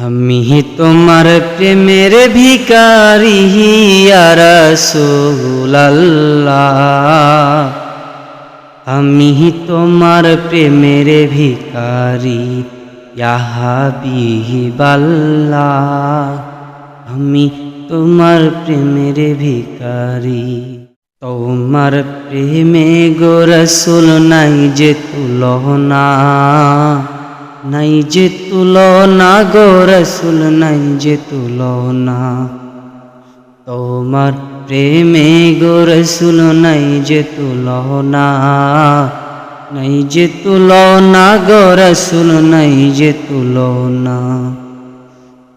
আমি তোমার প্রেমের ভিখারি ইয়া রাসূলুল্লাহ, আমি তোমার প্রেমের ভিখারি ইয়া হাবিবাল্লাহ, আমি তোমার প্রেমের ভিখারি। তোমার প্রেমে গো রাসূল নাই যে তুলনা, নাই যে তুলনা গো রাসূল নাই যে তুলনা। তোমার প্রেমে গো রাসূল নাই যে তুলনা, নাই যে তুলনা গো রাসূল নাই যে তুলনা।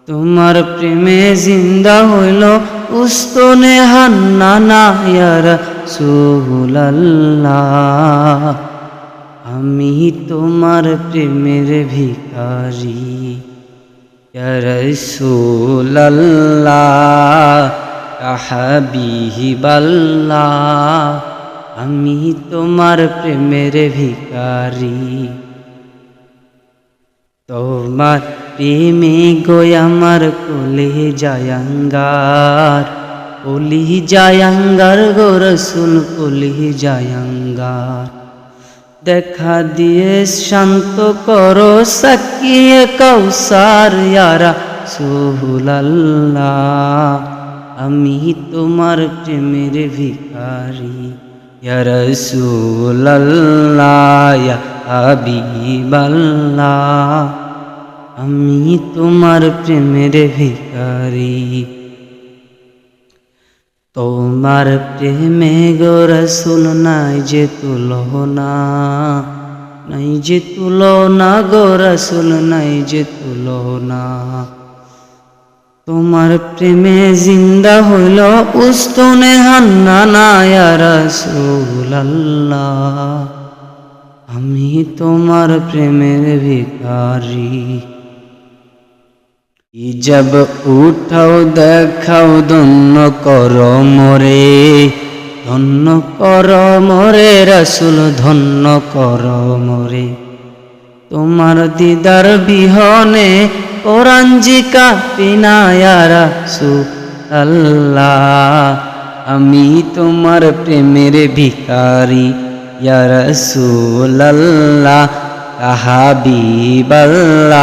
তোমার প্রেমে জিন্দা হইল উস্তনে হান্নানা ইয়া রাসূলুল্লাহ, আমি তোমার প্রেমের ভিখারি ইয়া রাসূলুল্লাহ ইয়া হাবিবাল্লাহ, আমি তোমার প্রেমের ভিখারি। তোমার প্রেমে গো আমার কলে জায়াঙ্গার, কলি জায়াঙ্গার গো রাসূল কলি জায়াঙ্গার। দেখা দিয়ে শান্ত করো সাকিয়ে কাউসার ইয়া রাসূলুল্লাহ, আমি তোমার প্রেমের ভিখারি ইয়া রাসূলুল্লাহ ইয়া হাবিবাল্লাহ, আমি তোমার প্রেমের ভিখারি। তোমার প্রেমে গো রাসূল নাই যে তুলনা, নাই যে তুলনা গো রাসূল নাই যে তুলনা। তোমার প্রেমে জিন্দা হইল উস্তনে হান্নানা ইয়া রাসূলুল্লাহ, আমি তোমার প্রেমের ভিখারি। জব উঠাও দেখাও ধন্য করো মোরে, ধন্য করো মোরে রাসূল ধন্য করো মোরে। তোমার দিদার বিহনে কোরআন জি কাঁপে না ইয়া রাসূলুল্লাহ, আমি তোমার প্রেমের ভিখারি ইয়া রাসূলুল্লাহ ইয়া হাবিবাল্লাহ,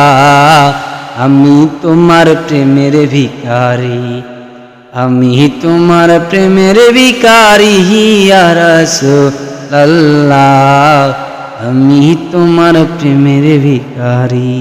আমি তোমার প্রেমের ভিখারি, আমি তোমার প্রেমের ভিখারি ইয়া রাসূলুল্লাহ, আমি তোমার প্রেমের ভিখারি।